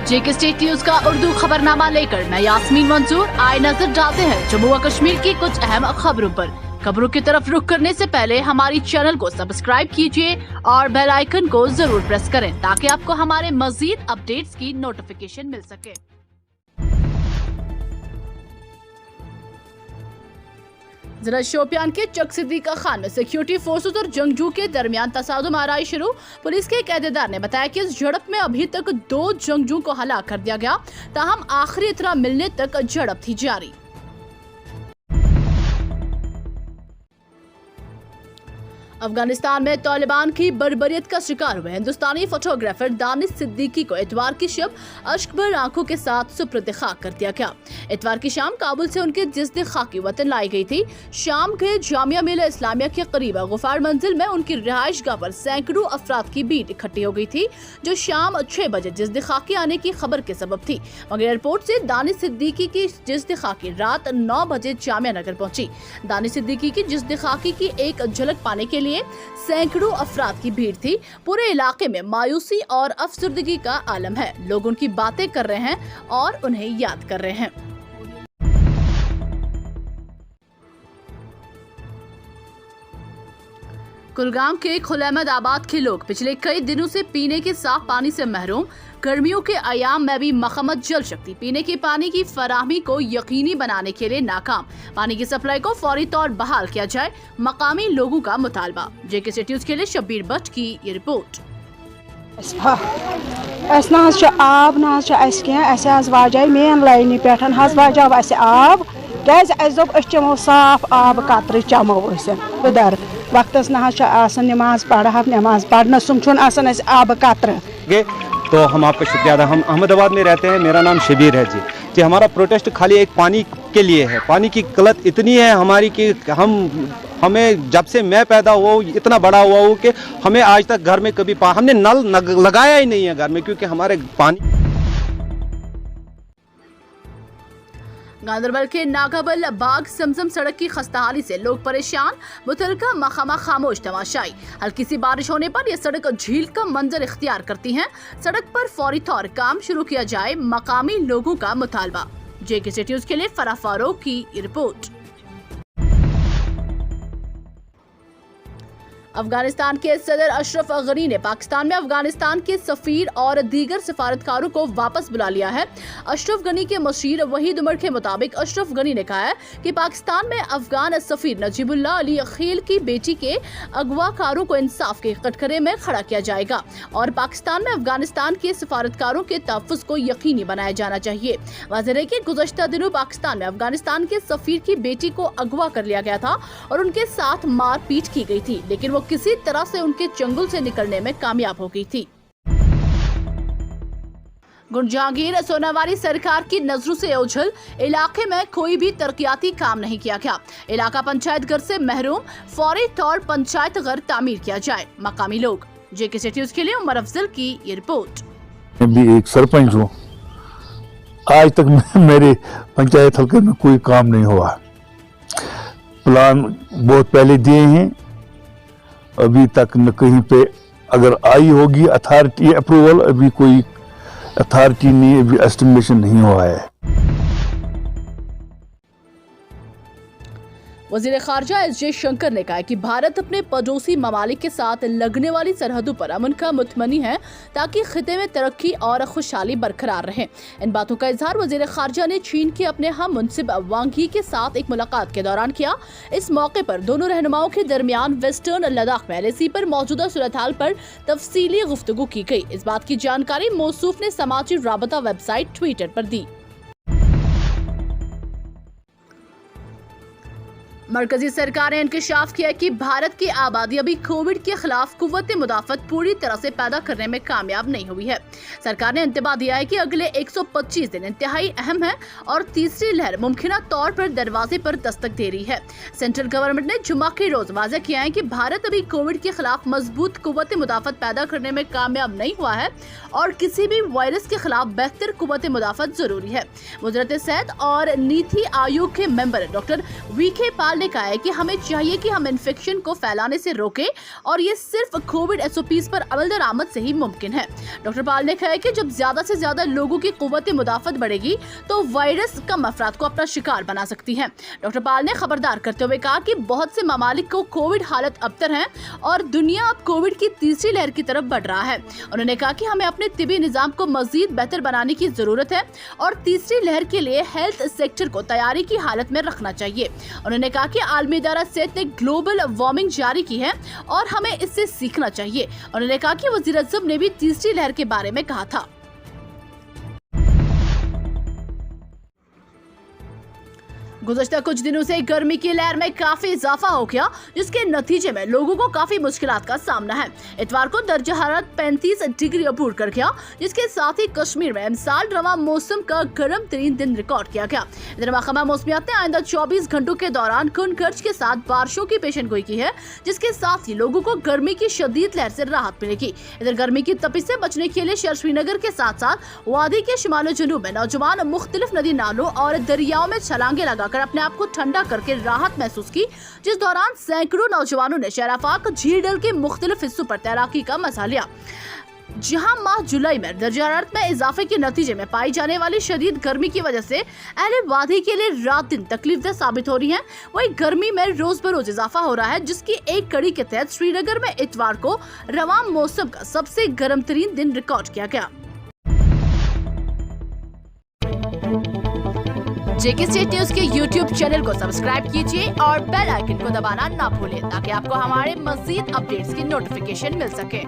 जेके state news का उर्दू खबरनामा लेकर मैं यास्मीन मंजूर आए नजर डालते हैं जम्मू व कश्मीर की कुछ अहम खबरों पर। खबरों की तरफ रुख करने से पहले हमारी चैनल को सब्सक्राइब कीजिए और बेल आइकन को जरूर प्रेस करें ताकि आपको हमारे मजीद अपडेट्स की नोटिफिकेशन मिल सके। जिला शोपियान के चक सिद्दीका खान में सिक्योरिटी फोर्सेस और जंगजू के दरमियान तसादुम आराई शुरू। पुलिस के एक अहदेदार ने बताया कि इस झड़प में अभी तक 2 जंगजू को हलाक कर दिया गया, ताहम आखिरी इत्तला मिलने तक झड़प थी जारी। अफगानिस्तान में तालिबान की बर्बरियत का शिकार हुए हिंदुस्तानी फोटोग्राफर दानिश सिद्दीकी को इतवार की शब अश्क भर आंखों के साथ सुपुर्द खाक कर दिया गया। इतवार की शाम काबुल से उनके जिस्द खाकी वतन लाई गई थी। शाम के जामिया मिल्ला इस्लामिया के करीब गुफार मंजिल में उनकी रिहाइश गाह पर सैकड़ों अफराद की भीड़ इकट्ठी हो गई थी, जो शाम 6 बजे जिस्द खाकी आने की खबर के सबब थी। मगर एयरपोर्ट से दानिश सिद्दीकी की जिस्द खाकी रात 9 बजे जामिया नगर पहुंची। दानिश सिद्दीकी की जिस्द खाकी की एक झलक पाने के लिए सैकड़ों अफराद की भीड़ थी। पूरे इलाके में मायूसी और अफसरदगी का आलम है। लोग उनकी बातें कर रहे हैं और उन्हें याद कर रहे हैं। कुलगाम के खुलैमदाबाद के लोग पिछले कई दिनों से पीने के साफ पानी से महरूम। गर्मियों के अयाम में भी मखमत जल शक्ति पीने के पानी की फराहमी को यकीनी बनाने के लिए नाकाम। पानी की सप्लाई को फौरी तौर बहाल किया जाए, मकामी लोगों का मुतालबा। जेके स्टेट न्यूज के लिए शब्बीर भट्ट की ये रिपोर्ट। आब वाजे मेन लाइन पे वजह आब क्या चमो साफ आब कतर चमो उधर वक्तस नमाज पढ़ नमाज पढ़ना सुम आब कतर। तो हम आपका शुक्रिया अदा। हम अहमदाबाद में रहते हैं, मेरा नाम शबीर है जी। हमारा प्रोटेस्ट खाली एक पानी के लिए है। पानी की किल्लत इतनी है हमारी कि हमें जब से मैं पैदा हुआ हूँ इतना बड़ा हुआ हूँ कि हमें आज तक घर में कभी हमने नल लगाया ही नहीं है घर में, क्योंकि हमारे पानी। गांदरबल के नागाबल बाग समसम सड़क की खस्ताहाली से लोग परेशान। मुतलका मकामा खामोश तमाशाई। हल्की सी बारिश होने पर यह सड़क झील का मंजर इख्तियार करती है। सड़क पर फौरी तौर काम शुरू किया जाए, मकामी लोगों का मुतालबा। जेके स्टेट न्यूज के लिए फराह फारूक की रिपोर्ट। अफगानिस्तान के सदर अशरफ गनी ने पाकिस्तान में अफगानिस्तान के सफीर और दीगर सिफारतकारों को वापस बुला लिया है। अशरफ गनी के मशीर वहीद उमर के मुताबिक अशरफ गनी ने कहा है कि पाकिस्तान में अफगान सफीर नजीबुल्लाह अली अखील की बेटी के अगवाकारों को इंसाफ के कटघरे में खड़ा किया जाएगा और पाकिस्तान में अफगानिस्तान के सिफारतकारों के तहफ़्फ़ुज़ को यकीनी बनाया जाना चाहिए। वाज़ेह है कि गुज़श्ता दिनों पाकिस्तान में अफगानिस्तान के सफीर की बेटी को अगवा कर लिया गया था और उनके साथ मारपीट की गई थी, लेकिन वो किसी तरह से उनके चंगुल से निकलने में कामयाब हो गई थी। गुंजागीर सोनावारी सरकार की नजरों से ओझल। इलाके में कोई भी तरक्याती काम नहीं किया गया। इलाका पंचायत घर से महरूम, फौरी तौर पंचायत घर तामीर किया जाए, मकामी लोग। जेके स्टेट न्यूज के लिए उमर अफजल की ये रिपोर्ट। मैं भी एक सरपंच हूँ, आज तक मेरे पंचायत हल्के में कोई काम नहीं हुआ। प्लान बहुत पहले दिए हैं, अभी तक न कहीं पे अगर आई होगी अथॉरिटी अप्रूवल, अभी कोई अथॉरिटी नहीं, अभी एस्टिमेशन नहीं हुआ है। वज़ीर ख़ारजा एस जयशंकर ने कहा कि भारत अपने पड़ोसी ममालिक के साथ लगने वाली सरहदों पर अमन का मुतमनी है ताकि खिते में तरक्की और खुशहाली बरकरार रहे। इन बातों का इजहार वज़ीर ख़ारजा ने चीन के अपने हम मुनसिब वांग ही के साथ एक मुलाकात के दौरान किया। इस मौके पर दोनों रहनुमाओं के दरमियान वेस्टर्न लद्दाख में LAC पर मौजूदा सूरत हाल पर तफसीली गुफ्तगू की गई। इस बात की जानकारी मौसूफ ने समाजी राबता वेबसाइट ट्विटर पर दी। मरकजी सरकार ने इंकशाफ किया कि भारत की आबादी अभी कोविड के खिलाफ कुव्वत मुदाफत पूरी तरह से पैदा करने में कामयाब नहीं हुई है। सरकार ने इंतबाह दिया है कि अगले 125 दिन इंतहाई अहम है और तीसरी लहर मुमकिन तौर पर दरवाजे पर दस्तक दे रही है। सेंट्रल गवर्नमेंट ने जुम्मा के रोज वाज़ेह किया है कि भारत अभी कोविड के खिलाफ मजबूत कुव्वत मुदाफत पैदा करने में कामयाब नहीं हुआ है और किसी भी वायरस के खिलाफ बेहतर कुव्वत मुदाफत जरूरी है। वज़ारत सेहत और नीति आयोग के मेंबर डॉक्टर VK पाल ने कहा है कि हमें चाहिए कि हम इन्फेक्शन को फैलाने से रोकें और ये सिर्फ कोविड SOPs पर अमल दरामद से ही मुमकिन है। डॉक्टर पाल ने कहा है कि जब ज्यादा से ज्यादा लोगों की कुव्वत मुदाफत बढ़ेगी तो वायरस कम अफराद को अपना शिकार बना सकती है। डॉक्टर पाल ने खबरदार करते हुए कहा कि बहुत से ममालिक को कोविड हालत अबतर है और दुनिया अब कोविड की तीसरी लहर की तरफ बढ़ रहा है। उन्होंने कहा कि हमें अपने तिबी निजाम को मजीद बेहतर बनाने की जरूरत है और तीसरी लहर के लिए हेल्थ सेक्टर को तैयारी की हालत में रखना चाहिए। उन्होंने कहा कि आलमी इदारा सेहत ने ग्लोबल वार्मिंग जारी की है और हमें इससे सीखना चाहिए। उन्होंने कहा कि वज़ीर आज़म ने भी तीसरी लहर के बारे में कहा था। गुज़श्ता कुछ दिनों से गर्मी की लहर में काफी इजाफा हो गया, जिसके नतीजे में लोगों को काफी मुश्किलात का सामना है। इतवार को दर्जा हरारत 35 डिग्री अबूर कर गया, जिसके साथ ही कश्मीर में इमसाल रवा मौसम का गर्म तरीन दिन रिकॉर्ड किया गया। इधर महकमा मौसमियात ने आइंदा 24 घंटों के दौरान खुन खर्च के साथ बारिशों की पेशनगोई की है, जिसके साथ ही लोगों को गर्मी की शदीद लहर से राहत मिलेगी। इधर गर्मी की तपिश से बचने के लिए शहर श्रीनगर के साथ साथ वादी के शिमाल जनूब में नौजवान मुख्तलिफ नदी नालों और दरियाओं में छलांगे लगाकर अपने आप को ठंडा करके राहत महसूस की, जिस दौरान सैकड़ों नौजवानों ने शराफाक झील डल के मुख्तलिफ हिस्सों पर तैराकी का मजा लिया। जहां माह जुलाई में दर्जा हरारत में इजाफे के नतीजे में पाई जाने वाली शदीद गर्मी की वजह से अहले वादी के लिए रात दिन तकलीफदेह साबित हो रही है, वही गर्मी में रोज बरोज इजाफा हो रहा है, जिसकी एक कड़ी के तहत श्रीनगर में इतवार को रवा मौसम का सबसे गर्म तरीन दिन रिकॉर्ड किया गया। जेके स्टेट न्यूज के YouTube चैनल को सब्सक्राइब कीजिए और बेल आइकन को दबाना ना भूलें ताकि आपको हमारे मज़ीद अपडेट्स की नोटिफिकेशन मिल सके।